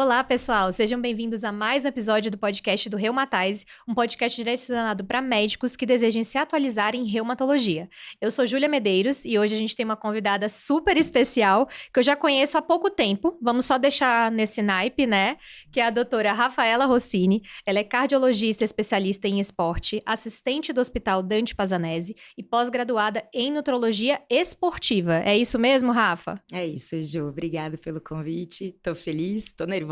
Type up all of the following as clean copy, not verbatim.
Olá, pessoal! Sejam bem-vindos a mais um episódio do podcast do Reumatise, um podcast direcionado para médicos que desejem se atualizar em reumatologia. Eu sou Júlia Medeiros e hoje a gente tem uma convidada super especial que eu já conheço há pouco tempo, vamos só deixar nesse naipe, né? Que é a doutora Rafaela Rossini. Ela é cardiologista especialista em esporte, assistente do Hospital Dante Pazanese e pós-graduada em nutrologia esportiva. É isso mesmo, Rafa? É isso, Ju. Obrigada pelo convite. Tô feliz, tô nervosa,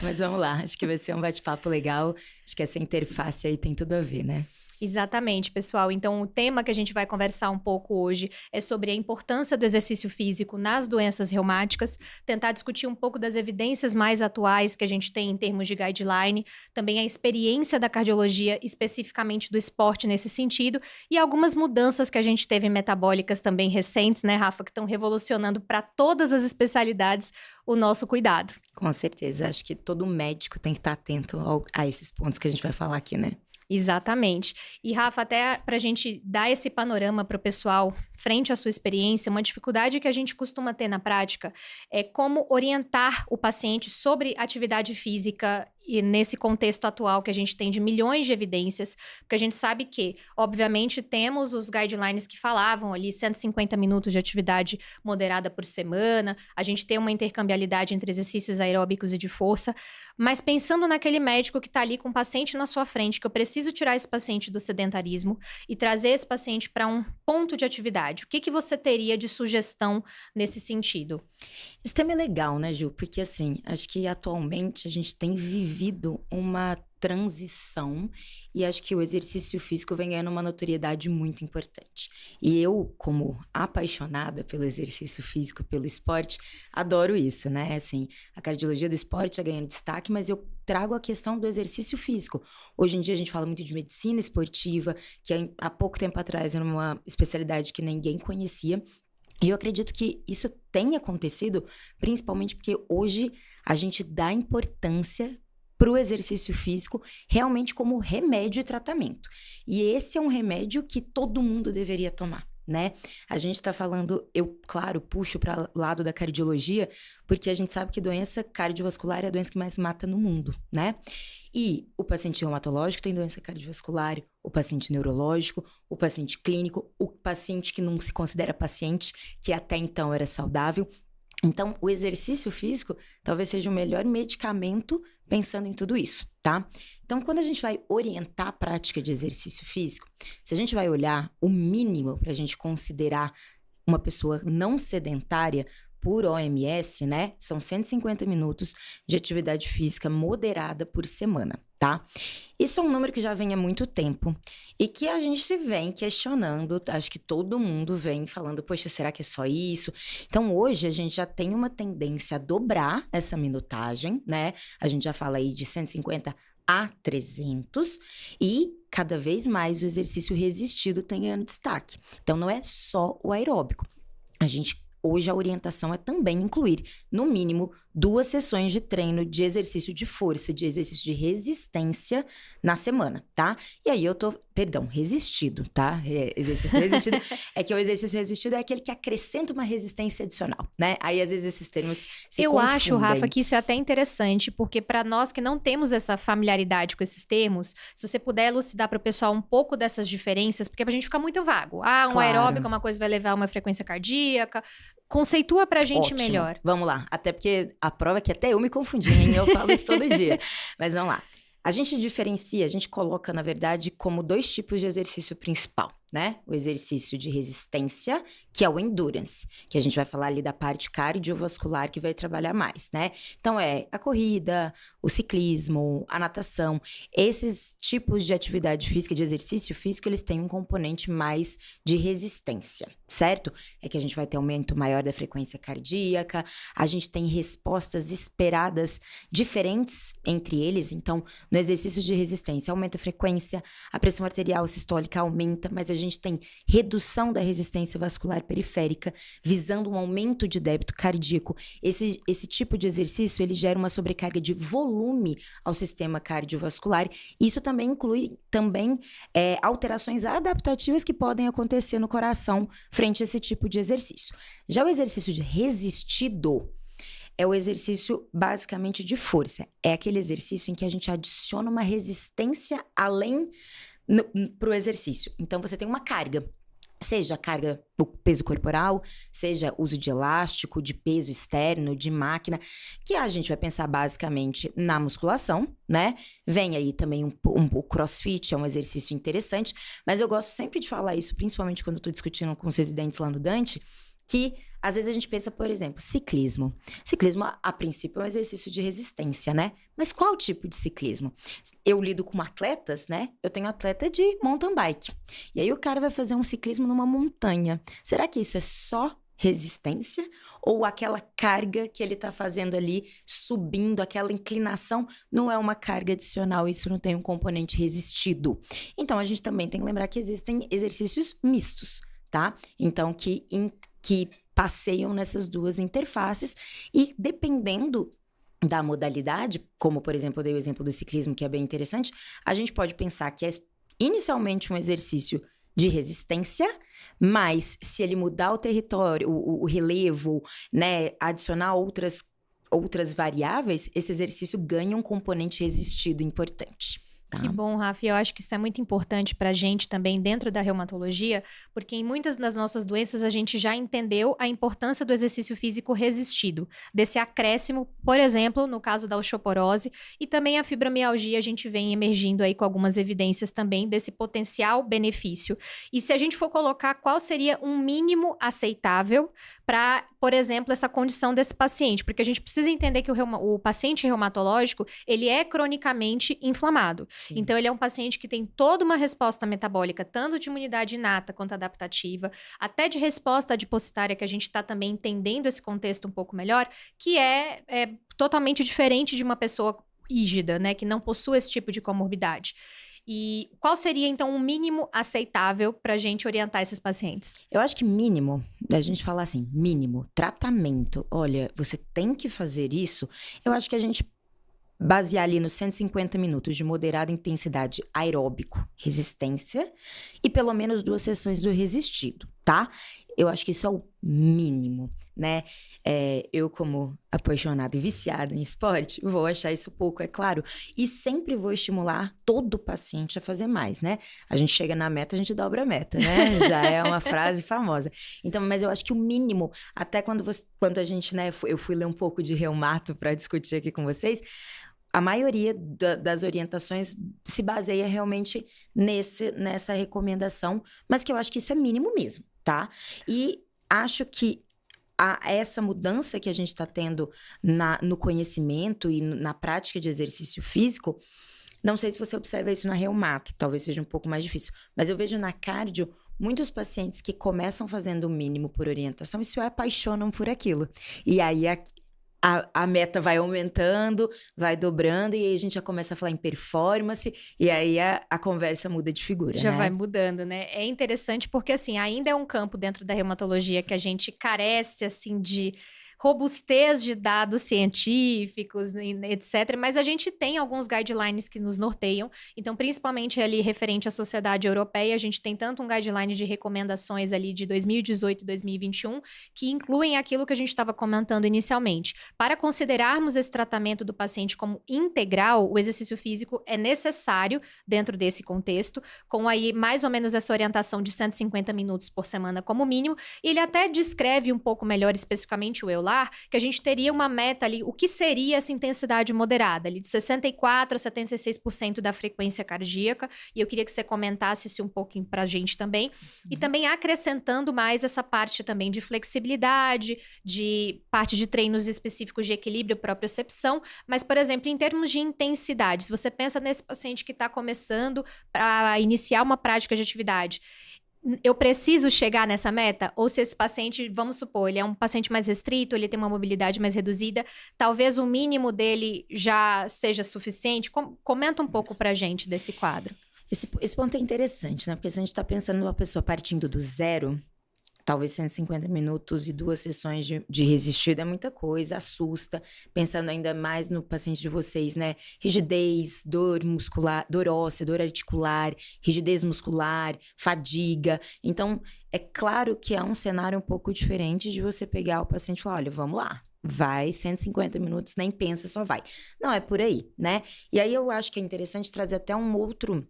mas vamos lá. Acho que vai ser um bate-papo legal. Acho que essa interface aí tem tudo a ver, né? Exatamente, pessoal. Então, o tema que a gente vai conversar um pouco hoje é sobre a importância do exercício físico nas doenças reumáticas, tentar discutir um pouco das evidências mais atuais que a gente tem em termos de guideline, também a experiência da cardiologia, especificamente do esporte nesse sentido, e algumas mudanças que a gente teve metabólicas também recentes, né, Rafa, que estão revolucionando para todas as especialidades o nosso cuidado. Com certeza. Acho que todo médico tem que estar atento a esses pontos que a gente vai falar aqui, né? Exatamente. E, Rafa, até para a gente dar esse panorama para o pessoal, frente à sua experiência, uma dificuldade que a gente costuma ter na prática é como orientar o paciente sobre atividade física e nesse contexto atual que a gente tem de milhões de evidências, porque a gente sabe que, obviamente, temos os guidelines que falavam ali 150 minutos de atividade moderada por semana, a gente tem uma intercambialidade entre exercícios aeróbicos e de força, mas pensando naquele médico que está ali com o paciente na sua frente, que eu preciso tirar esse paciente do sedentarismo e trazer esse paciente para um ponto de atividade, o que você teria de sugestão nesse sentido? Esse tema é legal, né, Ju? Porque, assim, acho que atualmente a gente tem vivido uma transição e acho que o exercício físico vem ganhando uma notoriedade muito importante. E eu, como apaixonada pelo exercício físico, pelo esporte, adoro isso, né? Assim, a cardiologia do esporte é ganhando destaque, mas eu trago a questão do exercício físico. Hoje em dia a gente fala muito de medicina esportiva, que há pouco tempo atrás era uma especialidade que ninguém conhecia. E eu acredito que isso tem acontecido principalmente porque hoje a gente dá importância para o exercício físico realmente como remédio e tratamento. E esse é um remédio que todo mundo deveria tomar, né? A gente tá falando, eu, claro, puxo para o lado da cardiologia, porque a gente sabe que doença cardiovascular é a doença que mais mata no mundo, né? E o paciente reumatológico tem doença cardiovascular, o paciente neurológico, o paciente clínico, o paciente que não se considera paciente, que até então era saudável. Então, o exercício físico talvez seja o melhor medicamento pensando em tudo isso, tá? Então, quando a gente vai orientar a prática de exercício físico, se a gente vai olhar o mínimo para a gente considerar uma pessoa não sedentária por OMS, né? São 150 minutos de atividade física moderada por semana, tá? Isso é um número que já vem há muito tempo e que a gente se vem questionando, acho que todo mundo vem falando, poxa, será que é só isso? Então, hoje a gente já tem uma tendência a dobrar essa minutagem, né? A gente já fala aí de 150 a 300 e cada vez mais o exercício resistido tem ganhando destaque. Então, não é só o aeróbico. Hoje a orientação é também incluir, no mínimo, 2 sessões de treino de exercício de força, de exercício de resistência na semana, tá? E aí resistido, tá? Exercício resistido, é que o exercício resistido é aquele que acrescenta uma resistência adicional, né? Aí, às vezes, esses termos se Eu confundem. acho, Rafa, que isso é até interessante, porque para nós que não temos essa familiaridade com esses termos, se você puder elucidar para o pessoal um pouco dessas diferenças, porque pra gente fica muito vago. Ah, um Claro. aeróbico, uma coisa vai levar a uma frequência cardíaca. Conceitua pra gente Ótimo. melhor. Vamos lá. Até porque a prova é que até eu me confundi, hein? Eu falo isso todo dia. Mas vamos lá. A gente diferencia, a gente coloca, na verdade, como 2 tipos de exercício principal, né? O exercício de resistência, que é o endurance, que a gente vai falar ali da parte cardiovascular que vai trabalhar mais, né? Então, é a corrida, o ciclismo, a natação. Esses tipos de atividade física, de exercício físico, eles têm um componente mais de resistência, certo? É que a gente vai ter aumento maior da frequência cardíaca, a gente tem respostas esperadas diferentes entre eles. Então, no exercício de resistência, aumenta a frequência, a pressão arterial sistólica aumenta, mas a gente tem redução da resistência vascular periférica, visando um aumento de débito cardíaco. Esse tipo de exercício, ele gera uma sobrecarga de volume ao sistema cardiovascular. Isso também inclui alterações adaptativas que podem acontecer no coração frente a esse tipo de exercício. Já o exercício de resistido é o exercício basicamente de força. É aquele exercício em que a gente adiciona uma resistência além para o exercício. Então, você tem uma carga. Seja carga do peso corporal, seja uso de elástico, de peso externo, de máquina, que a gente vai pensar basicamente na musculação, né? Vem aí também o CrossFit, é um exercício interessante, mas eu gosto sempre de falar isso, principalmente quando eu tô discutindo com os residentes lá no Dante, que às vezes a gente pensa, por exemplo, ciclismo. Ciclismo, a princípio, é um exercício de resistência, né? Mas qual tipo de ciclismo? Eu lido com atletas, né? Eu tenho atleta de mountain bike. E aí o cara vai fazer um ciclismo numa montanha. Será que isso é só resistência? Ou aquela carga que ele tá fazendo ali, subindo, aquela inclinação, não é uma carga adicional, isso não tem um componente resistido. Então, a gente também tem que lembrar que existem exercícios mistos, tá? Então, que passeiam nessas duas interfaces e dependendo da modalidade, como por exemplo eu dei o exemplo do ciclismo que é bem interessante, a gente pode pensar que é inicialmente um exercício de resistência, mas se ele mudar o território, o relevo, né, adicionar outras variáveis, esse exercício ganha um componente resistido importante. Tá. Que bom, Rafa. Eu acho que isso é muito importante para a gente também dentro da reumatologia, porque em muitas das nossas doenças a gente já entendeu a importância do exercício físico resistido, desse acréscimo, por exemplo, no caso da osteoporose, e também a fibromialgia a gente vem emergindo aí com algumas evidências também desse potencial benefício. E se a gente for colocar qual seria um mínimo aceitável para, por exemplo, essa condição desse paciente, porque a gente precisa entender que o paciente reumatológico, ele é cronicamente inflamado. Sim. Então, ele é um paciente que tem toda uma resposta metabólica, tanto de imunidade inata quanto adaptativa, até de resposta adipositária, que a gente está também entendendo esse contexto um pouco melhor, que é totalmente diferente de uma pessoa rígida, né, que não possui esse tipo de comorbidade. E qual seria, então, um mínimo aceitável para a gente orientar esses pacientes? Eu acho que mínimo, a gente falar assim, mínimo, tratamento, olha, você tem que fazer isso, eu acho que a gente basear ali nos 150 minutos de moderada intensidade aeróbico, resistência, e pelo menos 2 sessões do resistido, tá? Eu acho que isso é o mínimo, né? Eu, como apaixonada e viciada em esporte, vou achar isso pouco, é claro. E sempre vou estimular todo paciente a fazer mais, né? A gente chega na meta, a gente dobra a meta, né? Já é uma frase famosa. Então, mas eu acho que o mínimo, até quando a gente, né? Eu fui ler um pouco de reumato para discutir aqui com vocês, a maioria das orientações se baseia realmente nessa recomendação, mas que eu acho que isso é mínimo mesmo, tá? E acho que essa mudança que a gente está tendo no conhecimento e na prática de exercício físico, não sei se você observa isso na reumato, talvez seja um pouco mais difícil, mas eu vejo na cardio muitos pacientes que começam fazendo o mínimo por orientação e se apaixonam por aquilo. E aí a meta vai aumentando, vai dobrando, e aí a gente já começa a falar em performance, e aí a conversa muda de figura, Já né? vai mudando, né? É interessante porque, assim, ainda é um campo dentro da reumatologia que a gente carece, assim, de robustez de dados científicos, etc. Mas a gente tem alguns guidelines que nos norteiam. Então, principalmente ali referente à sociedade europeia, a gente tem tanto um guideline de recomendações ali de 2018 e 2021, que incluem aquilo que a gente estava comentando inicialmente. Para considerarmos esse tratamento do paciente como integral, o exercício físico é necessário dentro desse contexto, com aí mais ou menos essa orientação de 150 minutos por semana como mínimo. E ele até descreve um pouco melhor especificamente o EULAR, que a gente teria uma meta ali, o que seria essa intensidade moderada, ali de 64% a 76% da frequência cardíaca, e eu queria que você comentasse isso um pouquinho pra gente também, e também acrescentando mais essa parte também de flexibilidade, de parte de treinos específicos de equilíbrio, propriocepção, mas, por exemplo, em termos de intensidade, se você pensa nesse paciente que está começando para iniciar uma prática de atividade, eu preciso chegar nessa meta? Ou se esse paciente, vamos supor, ele é um paciente mais restrito, ele tem uma mobilidade mais reduzida, talvez o mínimo dele já seja suficiente? Comenta um pouco pra gente desse quadro. Esse ponto é interessante, né? Porque se a gente está pensando numa pessoa partindo do zero, talvez 150 minutos e 2 sessões de resistido é muita coisa, assusta. Pensando ainda mais no paciente de vocês, né? Rigidez, dor muscular, dor óssea, dor articular, rigidez muscular, fadiga. Então, é claro que é um cenário um pouco diferente de você pegar o paciente e falar, olha, vamos lá. vai 150 minutos, nem pensa, só vai. Não é por aí, né? E aí eu acho que é interessante trazer até um outro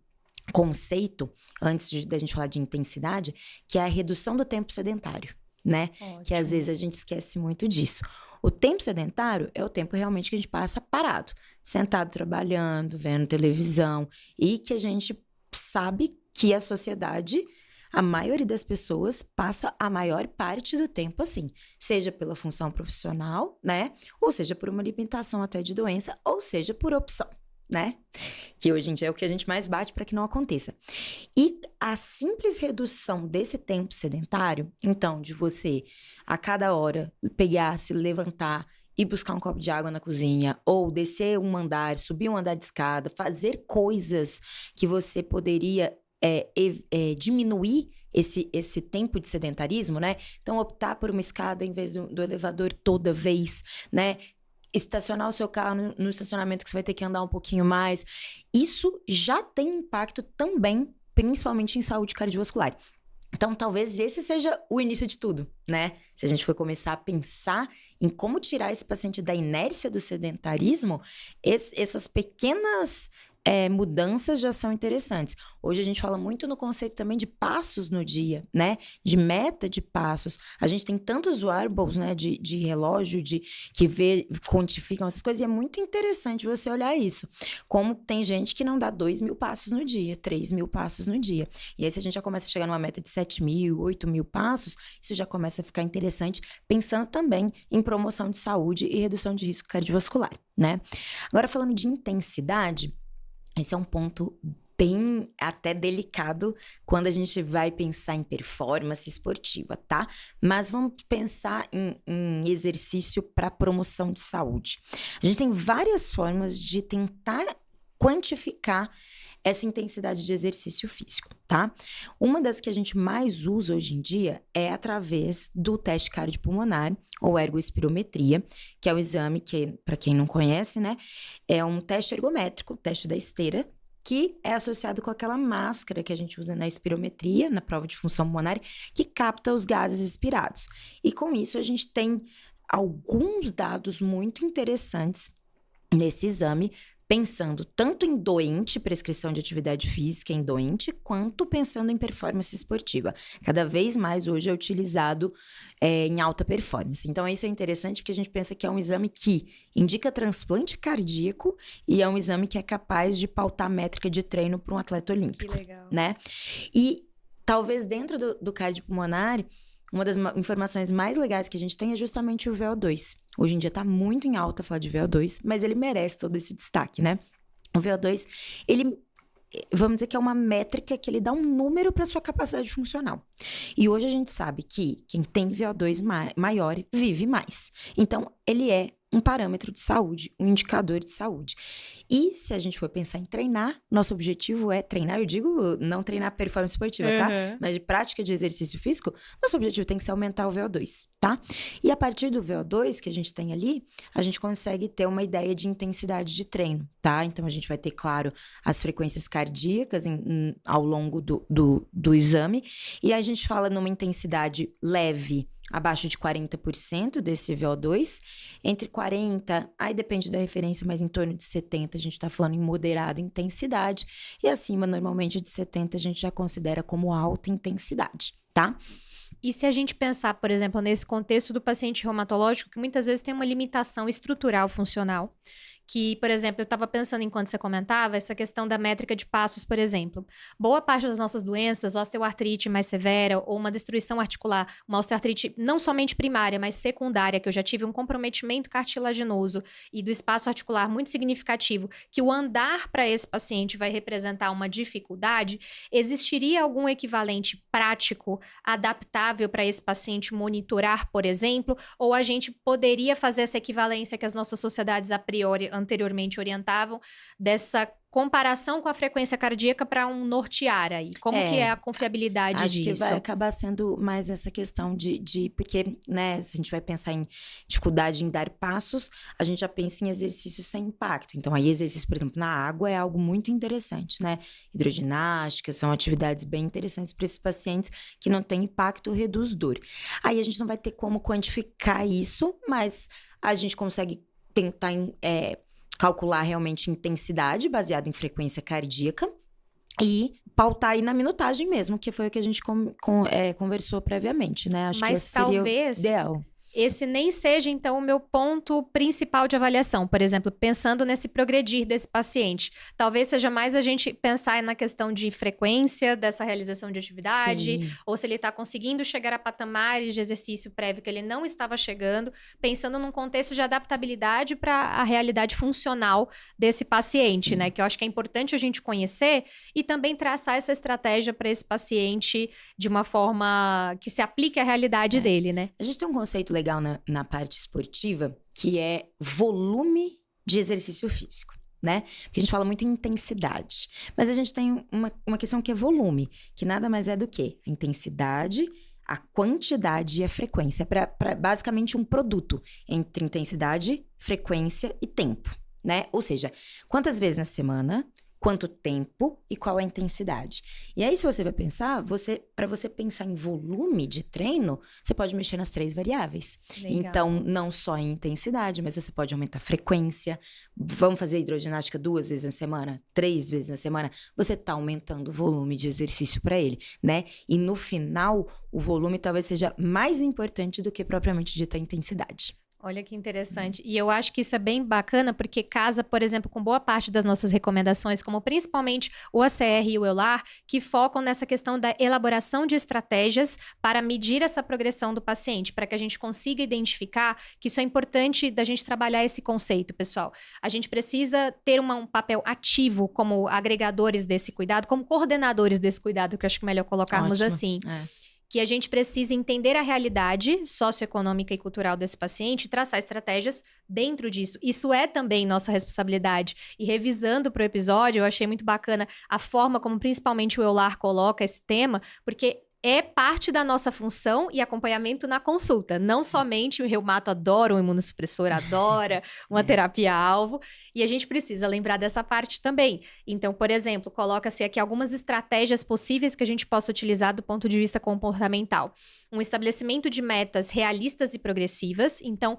conceito, antes da gente falar de intensidade, que é a redução do tempo sedentário, né? Ótimo. Que às vezes a gente esquece muito disso. O tempo sedentário é o tempo realmente que a gente passa parado, sentado trabalhando, vendo televisão, e que a gente sabe que a sociedade, a maioria das pessoas passa a maior parte do tempo assim, seja pela função profissional, né? Ou seja por uma limitação até de doença, ou seja por opção, né? Que hoje em dia é o que a gente mais bate para que não aconteça. E a simples redução desse tempo sedentário, então, de você a cada hora pegar, se levantar e buscar um copo de água na cozinha, ou descer um andar, subir um andar de escada, fazer coisas que você poderia diminuir esse tempo de sedentarismo, né? Então, optar por uma escada em vez do elevador toda vez, né? Estacionar o seu carro no estacionamento que você vai ter que andar um pouquinho mais. Isso já tem impacto também, principalmente em saúde cardiovascular. Então, talvez esse seja o início de tudo, né? Se a gente for começar a pensar em como tirar esse paciente da inércia do sedentarismo, essas pequenas mudanças já são interessantes. Hoje a gente fala muito no conceito também de passos no dia, né? De meta de passos. A gente tem tantos wearables, né? De relógio, que quantificam essas coisas. E é muito interessante você olhar isso. Como tem gente que não dá 2.000 passos no dia, 3.000 passos no dia. E aí, se a gente já começa a chegar numa meta de 7.000, 8.000 passos, isso já começa a ficar interessante, pensando também em promoção de saúde e redução de risco cardiovascular, né? Agora, falando de intensidade, esse é um ponto bem até delicado quando a gente vai pensar em performance esportiva, tá? Mas vamos pensar em exercício para promoção de saúde. A gente tem várias formas de tentar quantificar essa intensidade de exercício físico, tá? Uma das que a gente mais usa hoje em dia é através do teste cardiopulmonar, ou ergoespirometria, que é o exame que, para quem não conhece, né, é um teste ergométrico, teste da esteira, que é associado com aquela máscara que a gente usa na espirometria, na prova de função pulmonar, que capta os gases expirados. E com isso a gente tem alguns dados muito interessantes nesse exame, pensando tanto em doente, prescrição de atividade física em doente, quanto pensando em performance esportiva. Cada vez mais hoje é utilizado em alta performance. Então, isso é interessante porque a gente pensa que é um exame que indica transplante cardíaco e é um exame que é capaz de pautar métrica de treino para um atleta olímpico. Que legal. Né? E talvez dentro do cardiopulmonar, uma das informações mais legais que a gente tem é justamente o VO2. Hoje em dia tá muito em alta falar de VO2, mas ele merece todo esse destaque, né? O VO2, ele, vamos dizer que é uma métrica que ele dá um número para sua capacidade funcional. E hoje a gente sabe que quem tem VO2 maior vive mais. Então, ele é um parâmetro de saúde, um indicador de saúde. E se a gente for pensar em treinar, nosso objetivo é treinar, eu digo não treinar performance esportiva, tá? Mas de prática de exercício físico, nosso objetivo tem que ser aumentar o VO2, tá? E a partir do VO2 que a gente tem ali, a gente consegue ter uma ideia de intensidade de treino, tá? Então, a gente vai ter, claro, as frequências cardíacas ao longo do exame. E aí a gente fala numa intensidade leve, abaixo de 40% desse VO2, entre 40%, aí depende da referência, mas em torno de 70% a gente está falando em moderada intensidade, e acima, normalmente, de 70% a gente já considera como alta intensidade, tá? E se a gente pensar, por exemplo, nesse contexto do paciente reumatológico, que muitas vezes tem uma limitação estrutural funcional, que, por exemplo, eu estava pensando enquanto você comentava, essa questão da métrica de passos, por exemplo. Boa parte das nossas doenças, osteoartrite mais severa ou uma destruição articular, uma osteoartrite não somente primária, mas secundária, que eu já tive um comprometimento cartilaginoso e do espaço articular muito significativo, que o andar para esse paciente vai representar uma dificuldade, existiria algum equivalente prático, adaptável para esse paciente monitorar, por exemplo, ou a gente poderia fazer essa equivalência que as nossas sociedades a priori anteriormente orientavam, dessa comparação com a frequência cardíaca para um nortear aí? Como que é a confiabilidade disso? Acho que vai acabar sendo mais essa questão porque, né, se a gente vai pensar em dificuldade em dar passos, a gente já pensa em exercício sem impacto. Então, aí exercício, por exemplo, na água é algo muito interessante, né? Hidroginástica, são atividades bem interessantes para esses pacientes que não têm impacto, reduz dor. Aí a gente não vai ter como quantificar isso, mas a gente consegue tentar calcular realmente intensidade baseado em frequência cardíaca e pautar aí na minutagem mesmo, que foi o que a gente conversou previamente, né? Acho que esse seria o ideal. Esse nem seja, então, o meu ponto principal de avaliação. Por exemplo, pensando nesse progredir desse paciente. Talvez seja mais a gente pensar na questão de frequência dessa realização de atividade, Sim. ou se ele está conseguindo chegar a patamares de exercício prévio que ele não estava chegando, pensando num contexto de adaptabilidade para a realidade funcional desse paciente, Sim. né? Que eu acho que é importante a gente conhecer e também traçar essa estratégia para esse paciente de uma forma que se aplique à realidade dele, né? A gente tem um conceito legal na parte esportiva, que é volume de exercício físico, né? Porque a gente fala muito em intensidade. Mas a gente tem uma questão que é volume, que nada mais é do que a intensidade, a quantidade e a frequência. Para basicamente um produto entre intensidade, frequência e tempo, né? Ou seja, quantas vezes na semana, quanto tempo e qual a intensidade. E aí, se você vai pensar, para você pensar em volume de treino, você pode mexer nas 3 variáveis. Legal. Então, não só em intensidade, mas você pode aumentar a frequência. Vamos fazer hidroginástica 2 vezes na semana, 3 vezes na semana. Você está aumentando o volume de exercício para ele, né? E no final, o volume talvez seja mais importante do que propriamente dita a intensidade. Olha que interessante. E eu acho que isso é bem bacana porque casa, por exemplo, com boa parte das nossas recomendações, como principalmente o ACR e o EULAR, que focam nessa questão da elaboração de estratégias para medir essa progressão do paciente, para que a gente consiga identificar que isso é importante da gente trabalhar esse conceito, pessoal. A gente precisa ter um papel ativo como agregadores desse cuidado, como coordenadores desse cuidado, que eu acho que é melhor colocarmos assim. Que a gente precisa entender a realidade socioeconômica e cultural desse paciente e traçar estratégias dentro disso. Isso é também nossa responsabilidade. E revisando para o episódio, eu achei muito bacana a forma como principalmente o EULAR coloca esse tema, porque é parte da nossa função e acompanhamento na consulta. Não somente o reumato adora um imunossupressor, adora uma terapia-alvo. E a gente precisa lembrar dessa parte também. Então, por exemplo, coloca-se aqui algumas estratégias possíveis que a gente possa utilizar do ponto de vista comportamental. Um estabelecimento de metas realistas e progressivas. Então,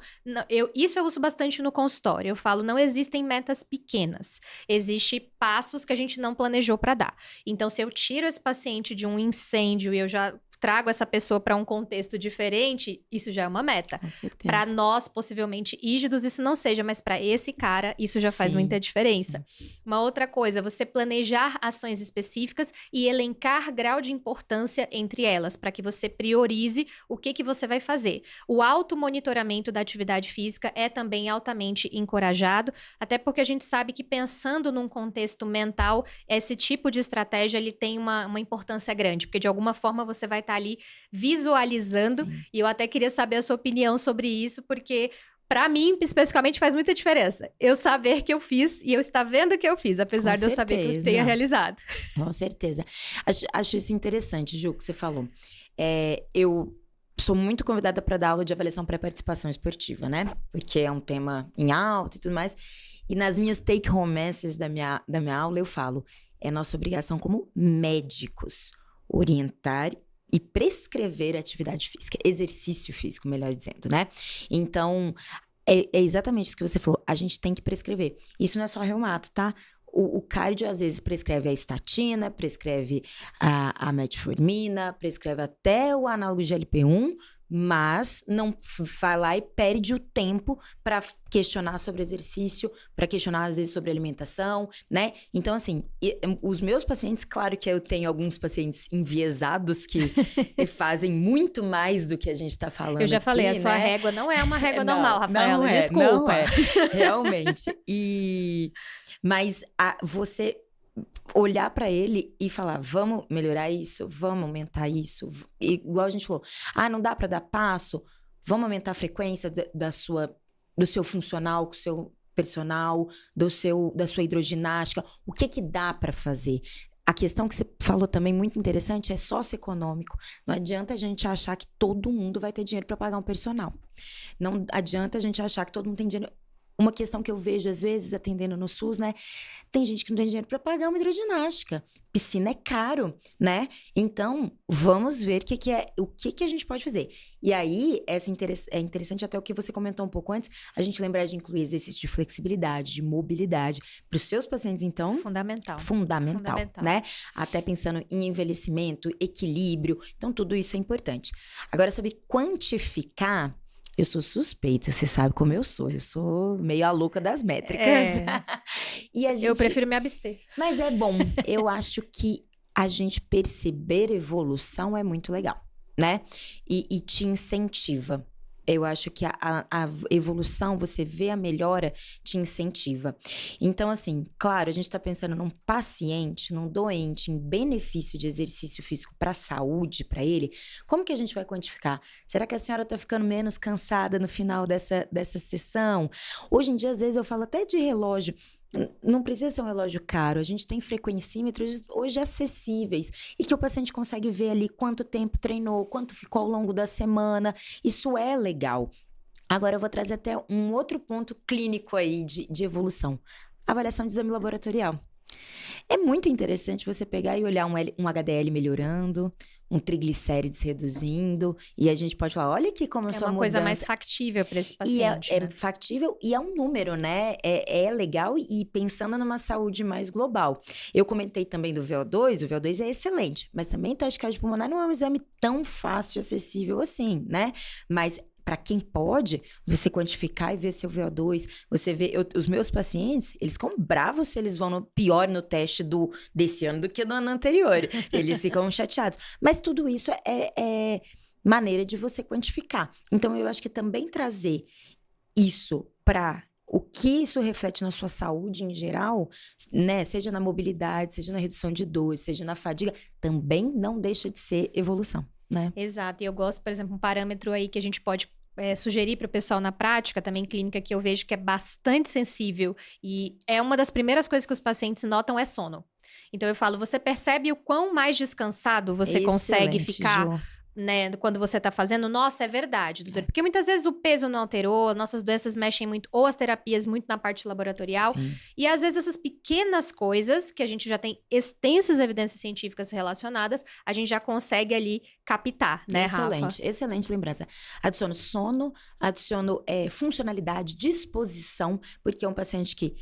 isso eu uso bastante no consultório. Eu falo, não existem metas pequenas. Existem passos que a gente não planejou para dar. Então, se eu tiro esse paciente de um incêndio e eu já trago essa pessoa para um contexto diferente, isso já é uma meta. Com certeza. Para nós, possivelmente rígidos, isso não seja, mas para esse cara, isso já faz muita diferença. Uma outra coisa, você planejar ações específicas e elencar grau de importância entre elas, para que você priorize o que você vai fazer. O automonitoramento da atividade física é também altamente encorajado, até porque a gente sabe que pensando num contexto mental, esse tipo de estratégia ele tem uma importância grande, porque de alguma forma você vai estar ali visualizando. E eu até queria saber a sua opinião sobre isso, porque para mim, especificamente, faz muita diferença. Eu saber que eu fiz e eu estar vendo que eu fiz, apesar de eu saber que eu tenha realizado. Com certeza. Acho isso interessante, Ju, que você falou. Eu sou muito convidada para dar aula de avaliação pré-participação esportiva, né? Porque é um tema em alta e tudo mais. E nas minhas take-home messages da minha aula, eu falo, é nossa obrigação como médicos orientar e prescrever atividade física, exercício físico, melhor dizendo, né? Então, é exatamente isso que você falou, a gente tem que prescrever. Isso não é só reumato, tá? O cardio, às vezes, prescreve a estatina, prescreve a metformina, prescreve até o análogo de GLP-1, mas não vai lá e perde o tempo para questionar sobre exercício, para questionar, às vezes, sobre alimentação, né? Então, assim, os meus pacientes, claro que eu tenho alguns pacientes enviesados que fazem muito mais do que a gente está falando. Eu já falei, a sua régua não é uma régua normal, Rafaela, desculpa. Não é, realmente. Mas você olhar para ele e falar, vamos melhorar isso, vamos aumentar isso. Igual a gente falou, não dá para dar passo, vamos aumentar a frequência do seu funcional com o seu personal, da sua hidroginástica, o que dá para fazer. A questão que você falou também muito interessante é socioeconômico. Não adianta a gente achar que todo mundo vai ter dinheiro para pagar um personal. Não adianta a gente achar que todo mundo tem dinheiro. Uma questão que eu vejo, às vezes, atendendo no SUS, né? Tem gente que não tem dinheiro para pagar uma hidroginástica. Piscina é caro, né? Então, vamos ver o que a gente pode fazer. E aí, é interessante até o que você comentou um pouco antes, a gente lembrar de incluir exercício de flexibilidade, de mobilidade. Para os seus pacientes, então... Fundamental, né? Até pensando em envelhecimento, equilíbrio. Então, tudo isso é importante. Agora, sobre quantificar... Eu sou suspeita, você sabe como eu sou meio a louca das métricas. E eu prefiro me abster. Mas é bom, eu acho que a gente perceber evolução é muito legal, né? E te incentiva. Eu acho que a evolução, você vê a melhora, te incentiva. Então, assim, claro, a gente está pensando num paciente, num doente, em benefício de exercício físico para a saúde, para ele. Como que a gente vai quantificar? Será que a senhora está ficando menos cansada no final dessa sessão? Hoje em dia, às vezes, eu falo até de relógio. Não precisa ser um relógio caro, a gente tem frequencímetros hoje acessíveis e que o paciente consegue ver ali quanto tempo treinou, quanto ficou ao longo da semana, isso é legal. Agora eu vou trazer até um outro ponto clínico aí de evolução, avaliação de exame laboratorial. É muito interessante você pegar e olhar um HDL melhorando, um triglicérides reduzindo, e a gente pode falar, olha aqui como a sua mudança... É uma coisa mais factível para esse paciente, é factível e é um número, né? É legal e pensando numa saúde mais global. Eu comentei também do VO2, o VO2 é excelente, mas também teste cardiopulmonar não é um exame tão fácil e acessível assim, né? Mas... Para quem pode, você quantificar e ver seu VO2, você vê... os meus pacientes, eles ficam bravos se eles vão pior no teste desse ano do que do ano anterior. Eles ficam chateados. Mas tudo isso é maneira de você quantificar. Então, eu acho que também trazer isso para o que isso reflete na sua saúde em geral, né? Seja na mobilidade, seja na redução de dor, seja na fadiga, também não deixa de ser evolução, né? Exato. E eu gosto, por exemplo, um parâmetro aí que a gente pode sugerir para o pessoal na prática, também clínica, que eu vejo que é bastante sensível e é uma das primeiras coisas que os pacientes notam é sono. Então eu falo, você percebe o quão mais descansado você consegue ficar... Ju. Né, quando você tá fazendo, nossa, é verdade, doutor. Porque muitas vezes o peso não alterou, nossas doenças mexem muito, ou as terapias muito na parte laboratorial. Sim. E às vezes essas pequenas coisas, que a gente já tem extensas evidências científicas relacionadas, a gente já consegue ali captar, né, Excelente, Rafa? excelente lembrança. Adiciono sono, adiciono funcionalidade, disposição, porque é um paciente que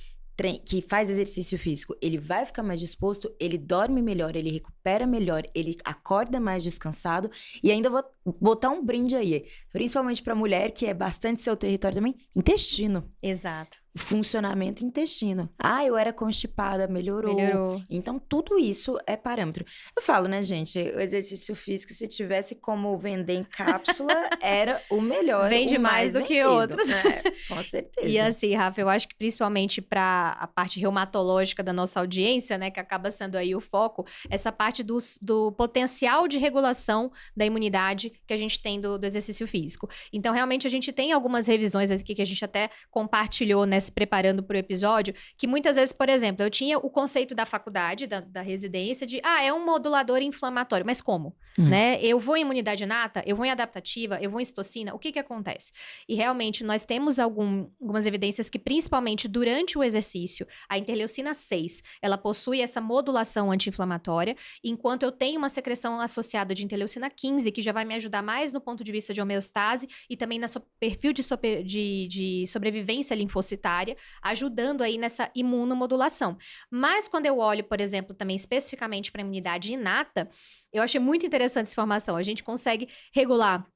faz exercício físico, ele vai ficar mais disposto, ele dorme melhor, ele recupera melhor, ele acorda mais descansado. E ainda vou botar um brinde aí, principalmente para mulher, que é bastante seu território também, intestino. Exato. Funcionamento intestino. Ah, eu era constipada, melhorou. Então, tudo isso é parâmetro. Eu falo, né, gente? O exercício físico, se tivesse como vender em cápsula, era o melhor. Vende mais do que outros. Né? Com certeza. E assim, Rafa, eu acho que principalmente para a parte reumatológica da nossa audiência, né, que acaba sendo aí o foco, essa parte do potencial de regulação da imunidade que a gente tem do exercício físico. Então, realmente, a gente tem algumas revisões aqui que a gente até compartilhou, né, se preparando para o episódio, que muitas vezes, por exemplo, eu tinha o conceito da faculdade, da residência, de, é um modulador inflamatório, mas como? Né? Eu vou em imunidade inata, eu vou em adaptativa, eu vou em citocina, o que acontece? E realmente, nós temos algumas evidências que, principalmente durante o exercício, a interleucina 6, ela possui essa modulação anti-inflamatória, enquanto eu tenho uma secreção associada de interleucina 15, que já vai me ajudar mais no ponto de vista de homeostase e também no perfil de sobrevivência linfocitária, ajudando aí nessa imunomodulação. Mas quando eu olho, por exemplo, também especificamente para a imunidade inata, eu achei muito interessante essa informação. A gente consegue regular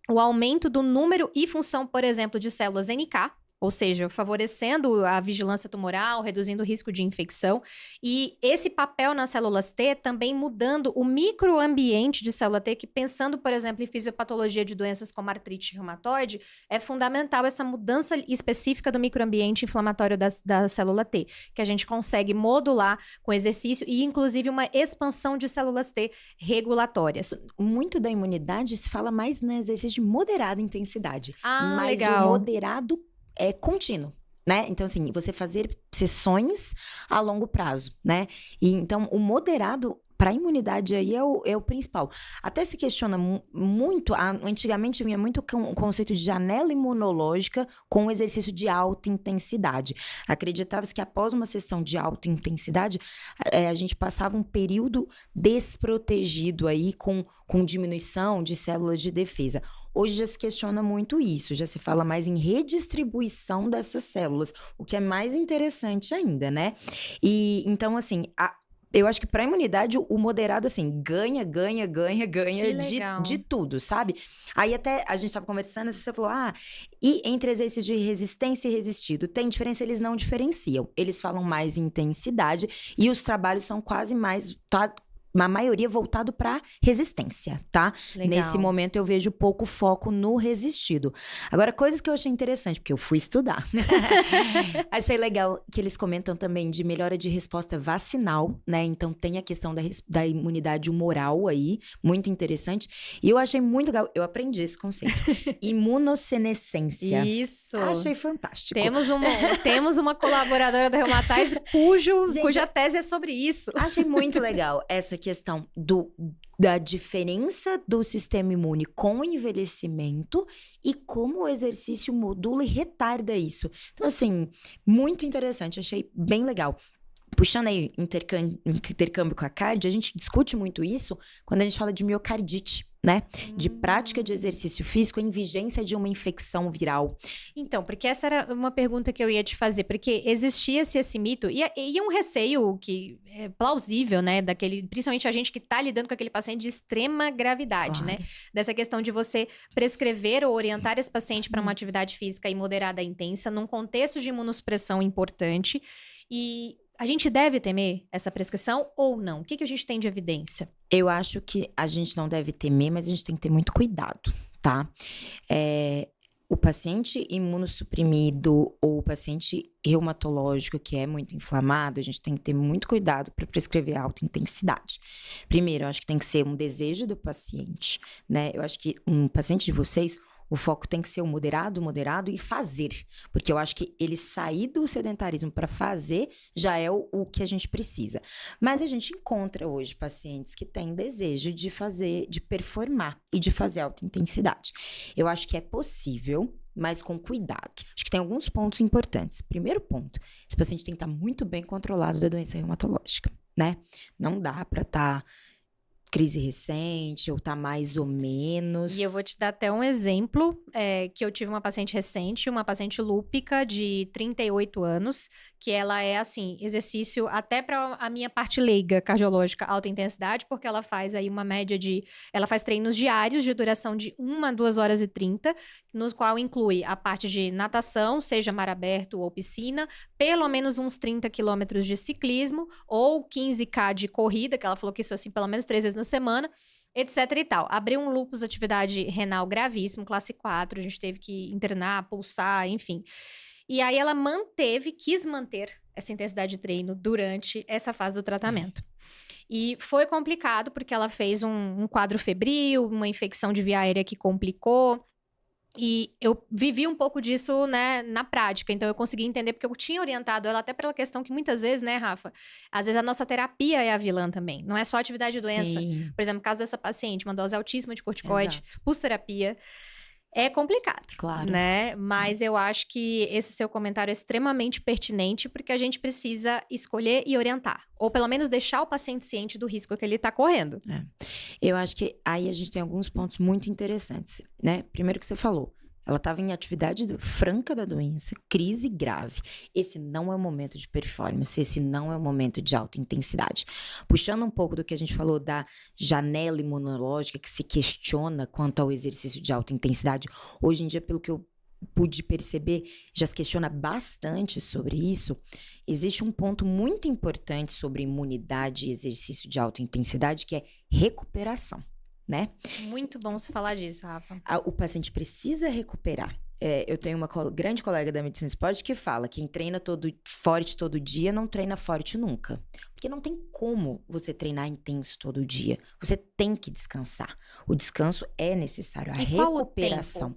o aumento do número e função, por exemplo, de células NK, ou seja, favorecendo a vigilância tumoral, reduzindo o risco de infecção. E esse papel nas células T também mudando o microambiente de célula T, que pensando, por exemplo, em fisiopatologia de doenças como artrite reumatoide, é fundamental essa mudança específica do microambiente inflamatório da célula T, que a gente consegue modular com exercício e, inclusive, uma expansão de células T regulatórias. Muito da imunidade se fala mais no exercício de moderada intensidade. Mas legal. o moderado é contínuo. né? Então, assim, você fazer sessões a longo prazo, né? E então, o moderado para a imunidade aí é o principal. Até se questiona muito, antigamente vinha muito o conceito de janela imunológica com o exercício de alta intensidade. Acreditava-se que após uma sessão de alta intensidade, a gente passava um período desprotegido aí com diminuição de células de defesa. Hoje já se questiona muito isso, já se fala mais em redistribuição dessas células, o que é mais interessante ainda, né? E então, assim, eu acho que para a imunidade, o moderado, assim, ganha de tudo, sabe? Aí até a gente estava conversando, você falou, e entre exercícios de resistência e resistido, tem diferença? Eles não diferenciam. Eles falam mais em intensidade e os trabalhos são quase mais, uma maioria voltado para resistência, tá? Legal. Nesse momento eu vejo pouco foco no resistido. Agora, coisas que eu achei interessante, porque eu fui estudar. Achei legal que eles comentam também de melhora de resposta vacinal, né? Então tem a questão da imunidade humoral aí, muito interessante. E eu achei muito legal, eu aprendi esse conceito. Imunossenescência. Isso. Achei fantástico. Temos uma colaboradora do Rheumatize cuja tese é sobre isso. Achei muito legal essa questão da diferença do sistema imune com o envelhecimento e como o exercício modula e retarda isso. Então, assim, muito interessante, achei bem legal. Puxando aí intercâmbio com a cardio, a gente discute muito isso quando a gente fala de miocardite, né? De prática de exercício físico em vigência de uma infecção viral. Então, porque essa era uma pergunta que eu ia te fazer, porque existia-se esse mito e um receio que é plausível, né? Principalmente a gente que tá lidando com aquele paciente de extrema gravidade, Claro. né? Dessa questão de você prescrever ou orientar esse paciente para uma atividade física moderada e intensa, num contexto de imunossupressão importante. E a gente deve temer essa prescrição ou não? O que a gente tem de evidência? Eu acho que a gente não deve temer, mas a gente tem que ter muito cuidado, tá? O paciente imunossuprimido ou o paciente reumatológico que é muito inflamado, a gente tem que ter muito cuidado para prescrever alta intensidade. Primeiro, eu acho que tem que ser um desejo do paciente, né? Eu acho que um paciente de vocês, o foco tem que ser o moderado e fazer. Porque eu acho que ele sair do sedentarismo para fazer já é o que a gente precisa. Mas a gente encontra hoje pacientes que têm desejo de fazer, de performar e de fazer alta intensidade. Eu acho que é possível, mas com cuidado. Acho que tem alguns pontos importantes. Primeiro ponto, esse paciente tem que estar muito bem controlado da doença reumatológica, né? Não dá para estar crise recente ou tá mais ou menos. E eu vou te dar até um exemplo, que eu tive uma paciente recente, uma paciente lúpica de 38 anos, que ela é, assim, exercício até para a minha parte leiga cardiológica, alta intensidade, porque ela faz aí uma média ela faz treinos diários de duração de 1 a 2 horas e 30, no qual inclui a parte de natação, seja mar aberto ou piscina, pelo menos uns 30 quilômetros de ciclismo, ou 15K de corrida, que ela falou que isso, assim, pelo menos 3 vezes na semana, etc e tal. Abriu um lúpus, atividade renal gravíssimo, classe 4, a gente teve que internar, pulsar, enfim. E aí ela quis manter essa intensidade de treino durante essa fase do tratamento. E foi complicado, porque ela fez um quadro febril, uma infecção de via aérea que complicou. E eu vivi um pouco disso, né, na prática. Então, eu consegui entender, porque eu tinha orientado ela até pela questão que muitas vezes, né, Rafa? Às vezes a nossa terapia é a vilã também. Não é só atividade de doença. Sim. Por exemplo, no caso dessa paciente, uma dose altíssima de corticoide, Exato. pus-terapia. É complicado, Claro. né? Mas eu acho que esse seu comentário é extremamente pertinente, porque a gente precisa escolher e orientar. Ou pelo menos deixar o paciente ciente do risco que ele está correndo. Eu acho que aí a gente tem alguns pontos muito interessantes, né? Primeiro que você falou, ela estava em atividade franca da doença, crise grave. Esse não é o momento de performance, esse não é o momento de alta intensidade. Puxando um pouco do que a gente falou da janela imunológica, que se questiona quanto ao exercício de alta intensidade, hoje em dia, pelo que eu pude perceber, já se questiona bastante sobre isso. Existe um ponto muito importante sobre imunidade e exercício de alta intensidade, que é recuperação. né? Muito bom você falar disso, Rafa. O paciente precisa recuperar. Eu tenho uma grande colega da medicina do esporte que fala que quem treina forte todo dia não treina forte nunca. Porque não tem como você treinar intenso todo dia. Você tem que descansar. O descanso é necessário, a recuperação.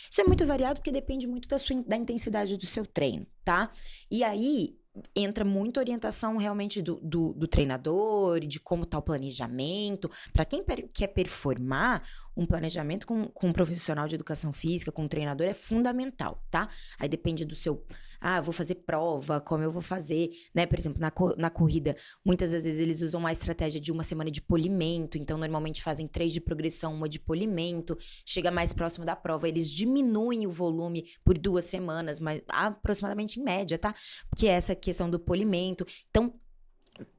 Isso é muito variado porque depende muito da intensidade do seu treino, tá? E aí entra muita orientação realmente do treinador, de como tá o planejamento. Para quem quer performar, um planejamento com um profissional de educação física, com um treinador, é fundamental, tá? Aí depende do seu... vou fazer prova, como eu vou fazer, né? Por exemplo, na corrida, muitas das vezes eles usam uma estratégia de uma semana de polimento, então normalmente fazem 3 de progressão, 1 de polimento, chega mais próximo da prova, eles diminuem o volume por 2 semanas, mas aproximadamente em média, tá? Porque é essa questão do polimento. Então,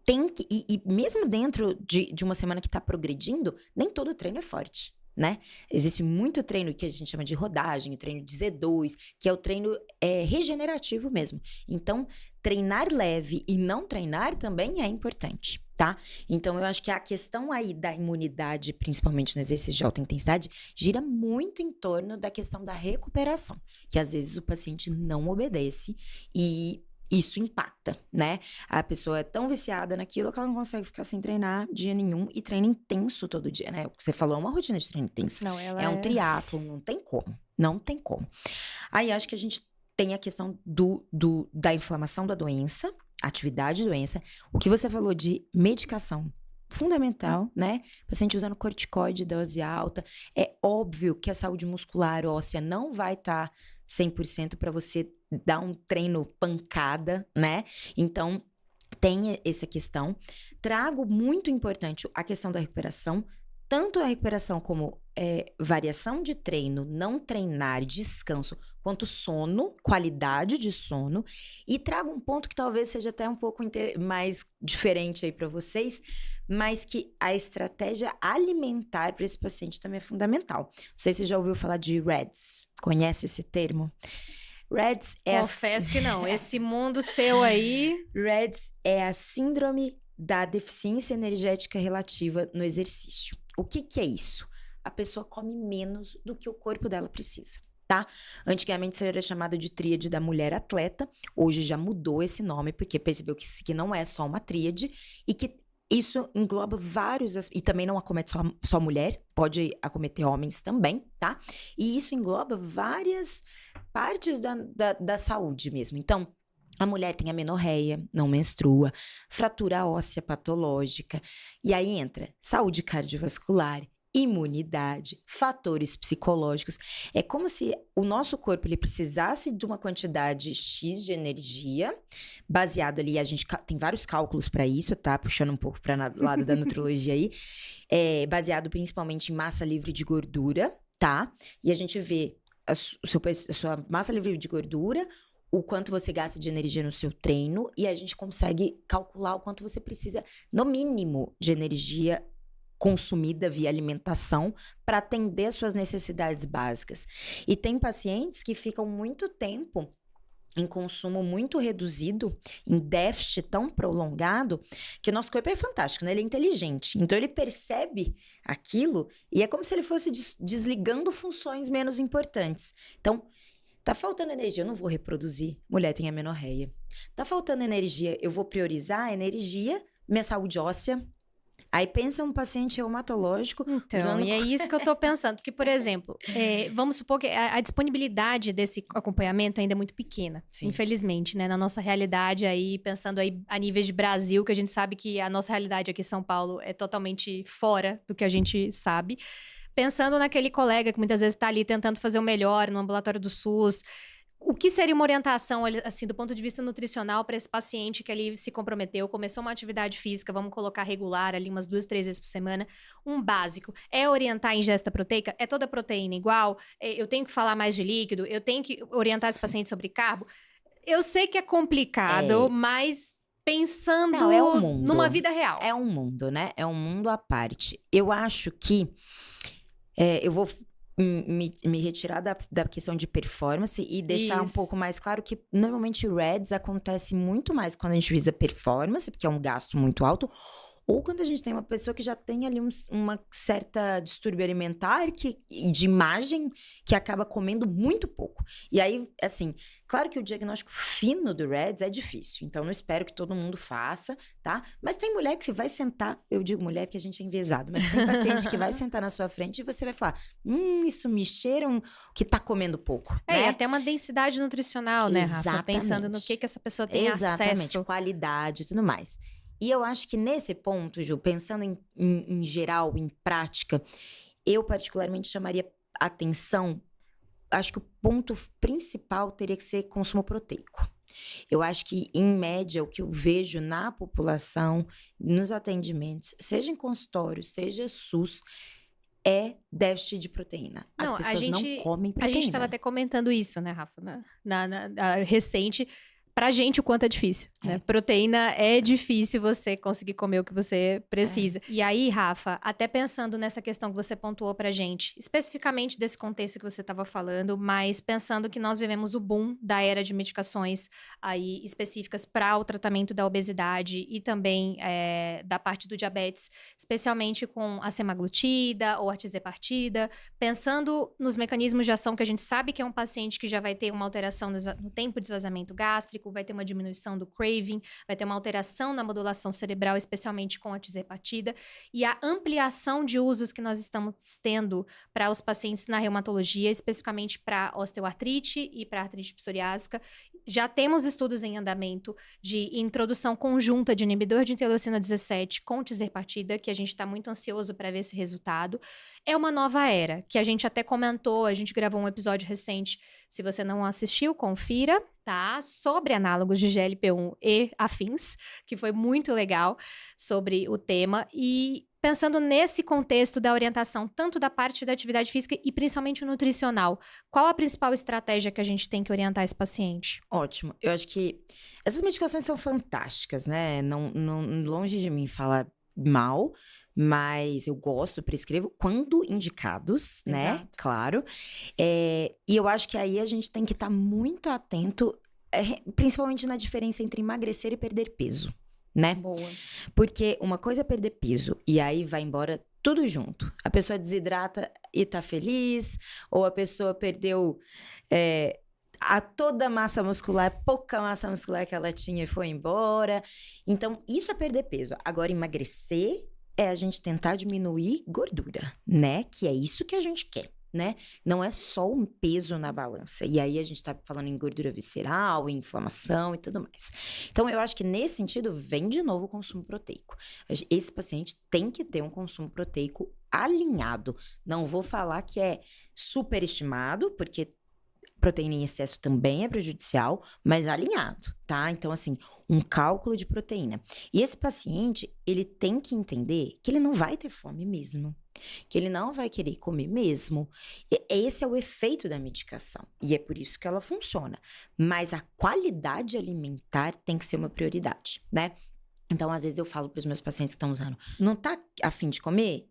tem que... E mesmo dentro de uma semana que tá progredindo, nem todo treino é forte, né? Existe muito treino que a gente chama de rodagem, o treino de Z2, que é o treino regenerativo mesmo. Então, treinar leve e não treinar também é importante, tá? Então, eu acho que a questão aí da imunidade, principalmente no exercício de alta intensidade, gira muito em torno da questão da recuperação, que às vezes o paciente não obedece e isso impacta, né? A pessoa é tão viciada naquilo que ela não consegue ficar sem treinar dia nenhum e treina intenso todo dia, né? O que você falou é uma rotina de treino intenso. Não, ela é um triatlo, não tem como. Não tem como. Aí acho que a gente tem a questão da inflamação da doença, atividade doença. O que você falou de medicação, fundamental, né? Paciente usando corticoide, dose alta. É óbvio que a saúde muscular óssea não vai estar 100% para você dar um treino pancada, né? Então, tem essa questão. Trago muito importante a questão da recuperação, tanto a recuperação como variação de treino, não treinar, descanso, quanto sono, qualidade de sono. E trago um ponto que talvez seja até um pouco mais diferente aí para vocês, mas que a estratégia alimentar para esse paciente também é fundamental. Não sei se você já ouviu falar de REDS. Conhece esse termo? REDS é Confesso que não. Esse mundo seu aí... REDS é a síndrome da deficiência energética relativa no exercício. O que é isso? A pessoa come menos do que o corpo dela precisa, tá? Antigamente isso era chamado de tríade da mulher atleta. Hoje já mudou esse nome, porque percebeu que não é só uma tríade e que isso engloba vários... E também não acomete só mulher, pode acometer homens também, tá? E isso engloba várias partes da saúde mesmo. Então, a mulher tem amenorreia, não menstrua, fratura óssea patológica. E aí entra saúde cardiovascular, imunidade, fatores psicológicos. É como se o nosso corpo ele precisasse de uma quantidade X de energia, baseado ali, a gente tem vários cálculos para isso, tá? Puxando um pouco para o lado da nutrologia aí, baseado principalmente em massa livre de gordura, tá? E a gente vê a sua massa livre de gordura, o quanto você gasta de energia no seu treino, e a gente consegue calcular o quanto você precisa, no mínimo, de energia consumida via alimentação para atender as suas necessidades básicas. E tem pacientes que ficam muito tempo em consumo muito reduzido, em déficit tão prolongado, que o nosso corpo é fantástico, né? Ele é inteligente. Então, ele percebe aquilo e é como se ele fosse desligando funções menos importantes. Então, tá faltando energia, eu não vou reproduzir. Mulher tem amenorreia. Tá faltando energia, eu vou priorizar a energia, minha saúde óssea. Aí pensa um paciente reumatológico... Então, e é isso que eu tô pensando. Porque, por exemplo, vamos supor que a disponibilidade desse acompanhamento ainda é muito pequena. Sim. Infelizmente, né? Na nossa realidade aí, pensando aí a nível de Brasil, que a gente sabe que a nossa realidade aqui em São Paulo é totalmente fora do que a gente sabe. Pensando naquele colega que muitas vezes tá ali tentando fazer o melhor no ambulatório do SUS... O que seria uma orientação, assim, do ponto de vista nutricional para esse paciente que ali se comprometeu, começou uma atividade física, vamos colocar regular ali umas 2, 3 vezes por semana, um básico. É orientar a ingesta proteica? É toda proteína igual? Eu tenho que falar mais de líquido? Eu tenho que orientar esse paciente sobre carbo? Eu sei que é complicado, mas pensando numa vida real. É um mundo, né? É um mundo à parte. Eu acho que eu vou... Me retirar da questão de performance e deixar um pouco mais claro que normalmente REDS acontece muito mais quando a gente visa performance, porque é um gasto muito alto, Ou quando a gente tem uma pessoa que já tem ali uma certa distúrbio alimentar e de imagem que acaba comendo muito pouco. E aí, assim, claro que o diagnóstico fino do REDS é difícil, então não espero que todo mundo faça, tá? Mas tem mulher que você vai sentar, eu digo mulher porque a gente é enviesado, mas tem paciente que vai sentar na sua frente e você vai falar, isso me cheira que tá comendo pouco, né? E até uma densidade nutricional, né, Rafa? Exatamente. Pensando no que essa pessoa tem Exatamente, acesso. qualidade e tudo mais. E eu acho que nesse ponto, Ju, pensando em geral, em prática, eu particularmente chamaria atenção. Acho que o ponto principal teria que ser consumo proteico. Eu acho que, em média, o que eu vejo na população, nos atendimentos, seja em consultório, seja SUS, é déficit de proteína. As pessoas não comem proteína. A gente estava até comentando isso, né, Rafa? Na recente. Pra gente, o quanto é difícil, né? Proteína é difícil você conseguir comer o que você precisa. E aí, Rafa, até pensando nessa questão que você pontuou pra gente, especificamente desse contexto que você estava falando, mas pensando que nós vivemos o boom da era de medicações aí específicas para o tratamento da obesidade e também da parte do diabetes, especialmente com a semaglutida ou a tirzepatida, pensando nos mecanismos de ação que a gente sabe que é um paciente que já vai ter uma alteração no tempo de esvaziamento gástrico, vai ter uma diminuição do craving, vai ter uma alteração na modulação cerebral, especialmente com a tirzepatida, e a ampliação de usos que nós estamos tendo para os pacientes na reumatologia, especificamente para osteoartrite e para artrite psoriásica. Já temos estudos em andamento de introdução conjunta de inibidor de interleucina 17 com tirzepatida, que a gente está muito ansioso para ver esse resultado. É uma nova era, que a gente até comentou, a gente gravou um episódio recente, se você não assistiu, confira, tá? Sobre análogos de GLP-1 e afins, que foi muito legal sobre o tema. E pensando nesse contexto da orientação, tanto da parte da atividade física e principalmente nutricional, qual a principal estratégia que a gente tem que orientar esse paciente? Ótimo. Eu acho que essas medicações são fantásticas, né? Não, longe de mim falar mal, mas eu gosto, prescrevo quando indicados, né? Exato. Claro. E eu acho que aí a gente tem que estar muito atento, principalmente na diferença entre emagrecer e perder peso, né? Boa. Porque uma coisa é perder peso e aí vai embora tudo junto. A pessoa desidrata e tá feliz, ou a pessoa perdeu toda a massa muscular, pouca massa muscular que ela tinha e foi embora. Então, isso é perder peso. Agora, emagrecer é a gente tentar diminuir gordura, né? Que é isso que a gente quer, né? Não é só um peso na balança. E aí a gente tá falando em gordura visceral, em inflamação e tudo mais. Então, eu acho que nesse sentido, vem de novo o consumo proteico. Esse paciente tem que ter um consumo proteico alinhado. Não vou falar que é superestimado, porque proteína em excesso também é prejudicial, mas alinhado, tá? Então, assim, um cálculo de proteína. E esse paciente, ele tem que entender que ele não vai ter fome mesmo, que ele não vai querer comer mesmo. Esse é o efeito da medicação, e é por isso que ela funciona. Mas a qualidade alimentar tem que ser uma prioridade, né? Então, às vezes eu falo para os meus pacientes que estão usando, não tá a fim de comer?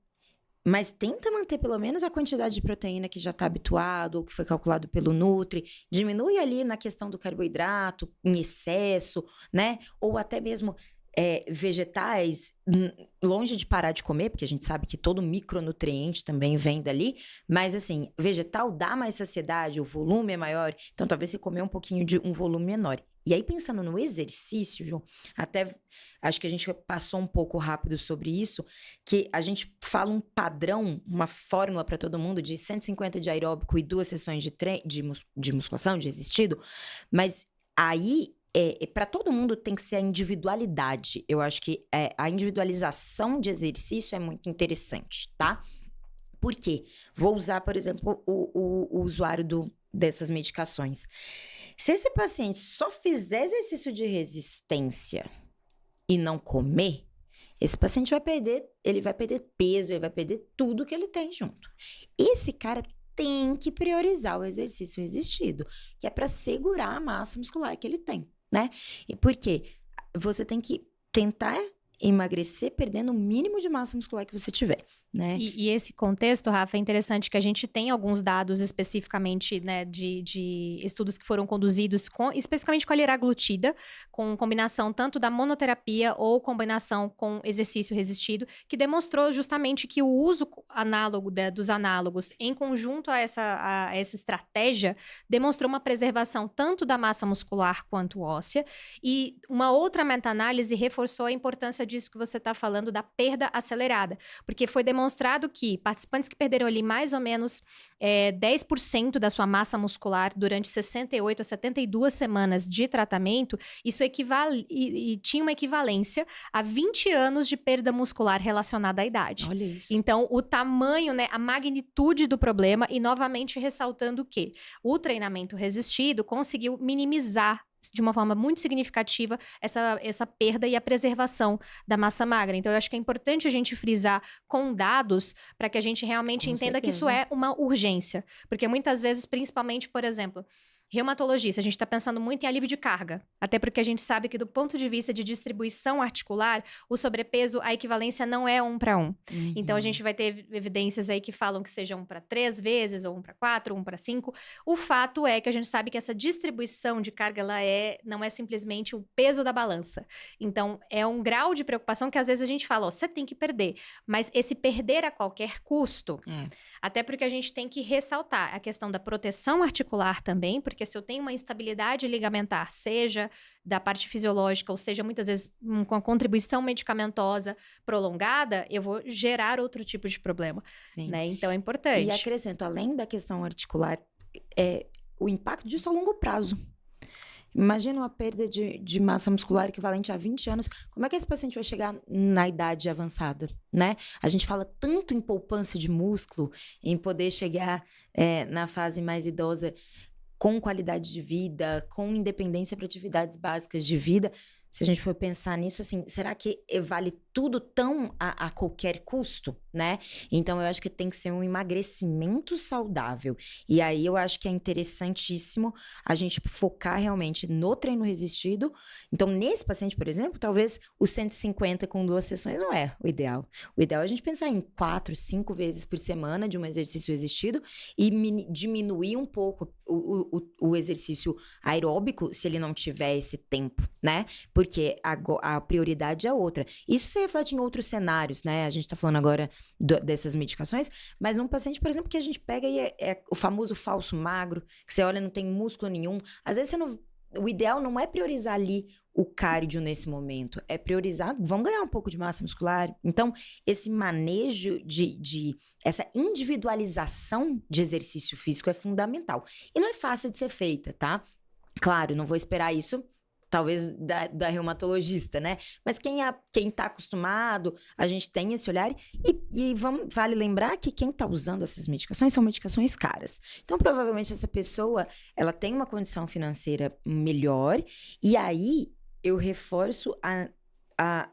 Mas tenta manter pelo menos a quantidade de proteína que já está habituado ou que foi calculado pelo Nutri. Diminui ali na questão do carboidrato em excesso, né? Ou até mesmo vegetais, longe de parar de comer, porque a gente sabe que todo micronutriente também vem dali. Mas assim, vegetal dá mais saciedade, o volume é maior. Então talvez você comer um pouquinho de um volume menor. E aí, pensando no exercício, Ju, até acho que a gente passou um pouco rápido sobre isso, que a gente fala um padrão, uma fórmula para todo mundo de 150 de aeróbico e 2 sessões de musculação, de resistido, mas aí, para todo mundo tem que ser a individualidade. Eu acho que a individualização de exercício é muito interessante, tá? Por quê? Vou usar, por exemplo, o usuário dessas medicações. Se esse paciente só fizer exercício de resistência e não comer, esse paciente vai perder peso, ele vai perder tudo que ele tem junto. Esse cara tem que priorizar o exercício resistido, que é para segurar a massa muscular que ele tem, né? E por quê? Você tem que tentar emagrecer perdendo o mínimo de massa muscular que você tiver. né? E esse contexto, Rafa, é interessante que a gente tem alguns dados especificamente, né, de estudos que foram conduzidos especificamente com a liraglutida, com combinação tanto da monoterapia ou combinação com exercício resistido, que demonstrou justamente que o uso análogo dos análogos em conjunto a essa estratégia demonstrou uma preservação tanto da massa muscular quanto óssea. E uma outra meta-análise reforçou a importância disso que você está falando, da perda acelerada, porque foi demonstrado que participantes que perderam ali mais ou menos 10% da sua massa muscular durante 68 a 72 semanas de tratamento, isso e tinha uma equivalência a 20 anos de perda muscular relacionada à idade. Olha isso. Então, o tamanho, né, a magnitude do problema, e novamente ressaltando que o treinamento resistido conseguiu minimizar de uma forma muito significativa essa perda e a preservação da massa magra. Então, eu acho que é importante a gente frisar com dados para que a gente realmente entenda que isso é uma urgência. Porque muitas vezes, principalmente, por exemplo, reumatologista, a gente está pensando muito em alívio de carga, até porque a gente sabe que do ponto de vista de distribuição articular, o sobrepeso, a equivalência não é 1 para 1. Uhum. Então, a gente vai ter evidências aí que falam que seja 1 para 3 vezes, ou 1 para 4, 1 para 5. O fato é que a gente sabe que essa distribuição de carga, ela não é simplesmente o peso da balança. Então, é um grau de preocupação que às vezes a gente fala, ó, você tem que perder, mas esse perder a qualquer custo, até porque a gente tem que ressaltar a questão da proteção articular também, porque se eu tenho uma instabilidade ligamentar, seja da parte fisiológica, ou seja, muitas vezes com a contribuição medicamentosa prolongada, eu vou gerar outro tipo de problema. Sim. Né? Então, é importante. E acrescento, além da questão articular, o impacto disso a longo prazo. Imagina uma perda de massa muscular equivalente a 20 anos. Como é que esse paciente vai chegar na idade avançada, né? A gente fala tanto em poupança de músculo, em poder chegar na fase mais idosa com qualidade de vida, com independência para atividades básicas de vida. Se a gente for pensar nisso, assim, será que vale tudo tão a qualquer custo, né? Então, eu acho que tem que ser um emagrecimento saudável. E aí, eu acho que é interessantíssimo a gente focar realmente no treino resistido. Então, nesse paciente, por exemplo, talvez os 150 com 2 sessões não é o ideal. O ideal é a gente pensar em 4, 5 vezes por semana de um exercício resistido e diminuir um pouco o exercício aeróbico se ele não tiver esse tempo, né? Porque a prioridade é outra. Isso se reflete em outros cenários, né? A gente tá falando agora dessas medicações, mas num paciente, por exemplo, que a gente pega e é o famoso falso magro, que você olha e não tem músculo nenhum. Às vezes o ideal não é priorizar ali o cardio nesse momento, é priorizar, vamos ganhar um pouco de massa muscular. Então, esse manejo essa individualização de exercício físico é fundamental. E não é fácil de ser feita, tá? Claro, não vou esperar isso talvez da reumatologista, né? Mas quem tá acostumado, a gente tem esse olhar e vale lembrar que quem tá usando essas medicações são medicações caras. Então, provavelmente, essa pessoa, ela tem uma condição financeira melhor e aí eu reforço a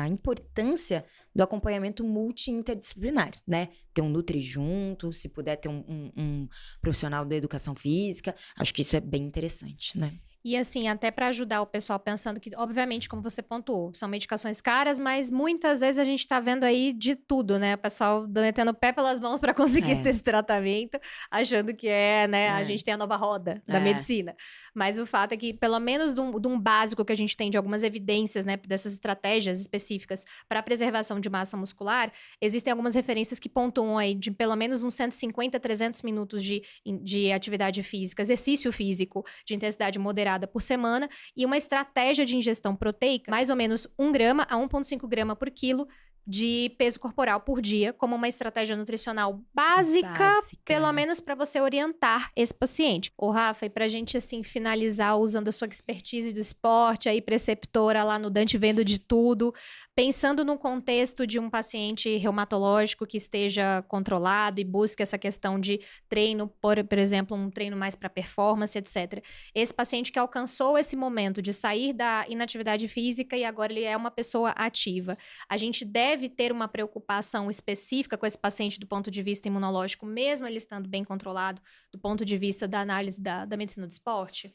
importância do acompanhamento multi-interdisciplinar, né? Ter um nutri junto, se puder ter um profissional da educação física, acho que isso é bem interessante, né? E assim, até para ajudar o pessoal pensando que, obviamente, como você pontuou, são medicações caras, mas muitas vezes a gente tá vendo aí de tudo, né? O pessoal metendo o pé pelas mãos para conseguir ter esse tratamento, achando que né? A gente tem a nova roda da medicina. Mas o fato é que, pelo menos de um básico que a gente tem de algumas evidências, né? Dessas estratégias específicas para preservação de massa muscular, existem algumas referências que pontuam aí de pelo menos uns 150 a 300 minutos de atividade física, exercício físico de intensidade moderada por semana e uma estratégia de ingestão proteica, mais ou menos 1 grama a 1,5 grama por quilo de peso corporal por dia, como uma estratégia nutricional básica. Pelo menos para você orientar esse paciente. Ô, Rafa, e pra gente, assim, finalizar usando a sua expertise do esporte, aí, preceptora lá no Dante Vendo de Tudo, pensando no contexto de um paciente reumatológico que esteja controlado e busque essa questão de treino, por exemplo, um treino mais para performance, etc. Esse paciente que alcançou esse momento de sair da inatividade física e agora ele é uma pessoa ativa. A gente deve ter uma preocupação específica com esse paciente do ponto de vista imunológico, mesmo ele estando bem controlado, do ponto de vista da análise da medicina do esporte?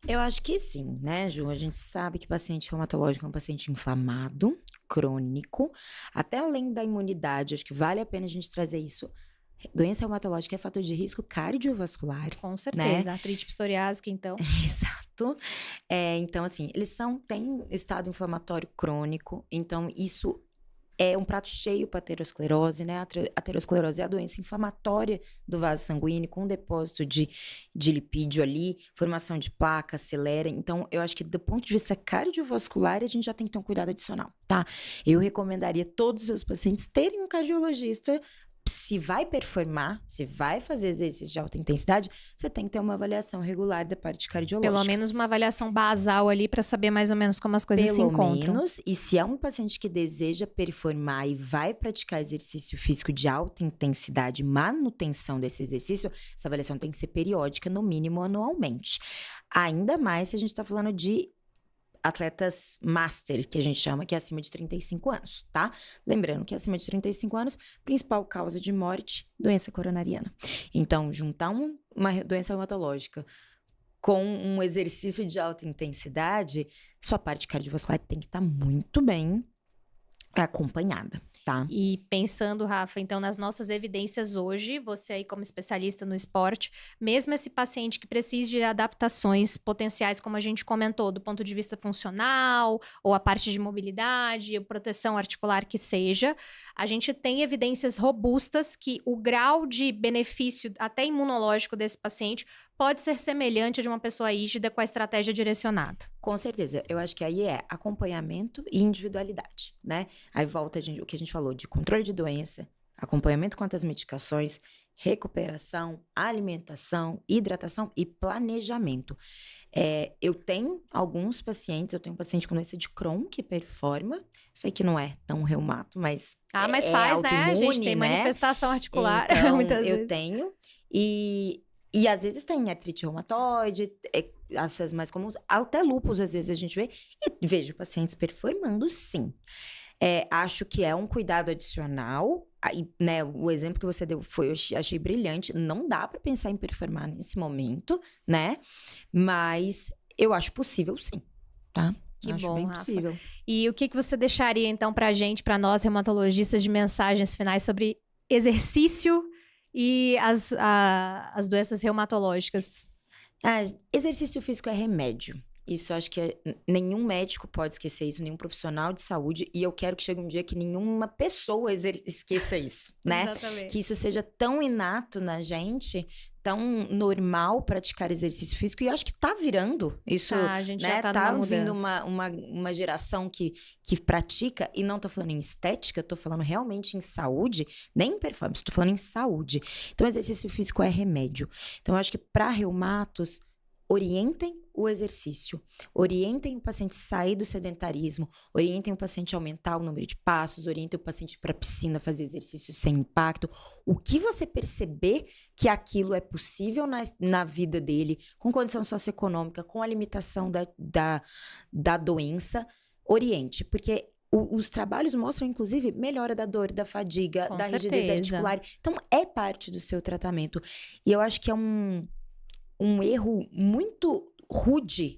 Eu acho que sim, né, Ju? A gente sabe que paciente reumatológico é um paciente inflamado, crônico, até além da imunidade, acho que vale a pena a gente trazer isso. Doença reumatológica é fator de risco cardiovascular, Com né? certeza. Artrite psoriásica, então. Exato. Então, assim, eles têm estado inflamatório crônico, então isso é um prato cheio para aterosclerose, né? A aterosclerose é a doença inflamatória do vaso sanguíneo, com depósito de lipídio ali, formação de placa, acelera. Então, eu acho que do ponto de vista cardiovascular, a gente já tem que ter um cuidado adicional, tá? Eu recomendaria todos os seus pacientes terem um cardiologista. Se vai performar, se vai fazer exercício de alta intensidade, você tem que ter uma avaliação regular da parte cardiológica. Pelo menos uma avaliação basal ali para saber mais ou menos como as coisas se Pelo encontram. menos, e se é um paciente que deseja performar e vai praticar exercício físico de alta intensidade, manutenção desse exercício, essa avaliação tem que ser periódica, no mínimo anualmente. Ainda mais se a gente está falando de atletas master, que a gente chama, que é acima de 35 anos, tá? Lembrando que acima de 35 anos, principal causa de morte, doença coronariana. Então, juntar uma doença reumatológica com um exercício de alta intensidade, sua parte cardiovascular tem que estar muito bem acompanhada, tá? E pensando, Rafa, então nas nossas evidências hoje, você aí como especialista no esporte, mesmo esse paciente que precise de adaptações potenciais, como a gente comentou, do ponto de vista funcional, ou a parte de mobilidade, ou proteção articular que seja, a gente tem evidências robustas que o grau de benefício, até imunológico desse paciente, pode ser semelhante a de uma pessoa rígida com a estratégia direcionada. Com certeza. Eu acho que aí é acompanhamento e individualidade, né? Aí volta o que a gente falou de controle de doença, acompanhamento quanto às medicações, recuperação, alimentação, hidratação e planejamento. Eu tenho alguns pacientes, eu tenho um paciente com doença de Crohn que performa, sei que não é tão reumato, mas mas é faz, né? A gente autoimune, tem né? manifestação articular Então, muitas eu vezes. tenho. E às vezes tem artrite reumatoide, essas mais comuns, até lúpus às vezes a gente vê, e vejo pacientes performando sim. Acho que é um cuidado adicional, aí, né, o exemplo que você deu eu achei brilhante, não dá para pensar em performar nesse momento, né, mas eu acho possível sim, tá? Que acho bom, bem Rafa. possível. E o que você deixaria então pra gente, pra nós reumatologistas, de mensagens finais sobre exercício e as doenças reumatológicas? Exercício físico é remédio. Isso, acho que nenhum médico pode esquecer isso, nenhum profissional de saúde. E eu quero que chegue um dia que nenhuma pessoa esqueça isso, né? Exatamente. Que isso seja tão inato na gente, tão normal praticar exercício físico. E eu acho que tá virando isso, A gente né? já tá numa vindo mudança. uma geração que pratica. E não tô falando em estética, tô falando realmente em saúde. Nem em performance, tô falando em saúde. Então, exercício físico é remédio. Então, eu acho que para reumatos, orientem o exercício, orientem o paciente a sair do sedentarismo, orientem o paciente a aumentar o número de passos, orientem o paciente para a piscina fazer exercício sem impacto. O que você perceber que aquilo é possível na vida dele, com condição socioeconômica, com a limitação da doença, oriente, porque os trabalhos mostram, inclusive, melhora da dor, da fadiga, Com da rigidez certeza. articular. Então, é parte do seu tratamento. E eu acho que é um erro muito rude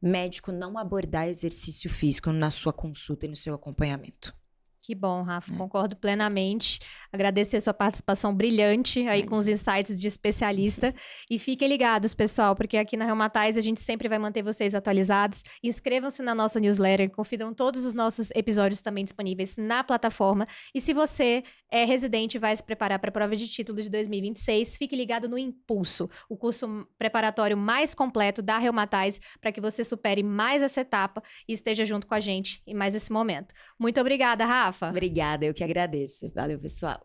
médico não abordar exercício físico na sua consulta e no seu acompanhamento. Que bom, Rafa, concordo plenamente. Agradecer a sua participação brilhante aí com os insights de especialista. E fiquem ligados, pessoal, porque aqui na Reumatais a gente sempre vai manter vocês atualizados. Inscrevam-se na nossa newsletter, confiram todos os nossos episódios também disponíveis na plataforma. E se você é residente e vai se preparar para a prova de título de 2026, fique ligado no Impulso, o curso preparatório mais completo da Reumatais, para que você supere mais essa etapa e esteja junto com a gente em mais esse momento. Muito obrigada, Rafa. Obrigada, eu que agradeço. Valeu, pessoal.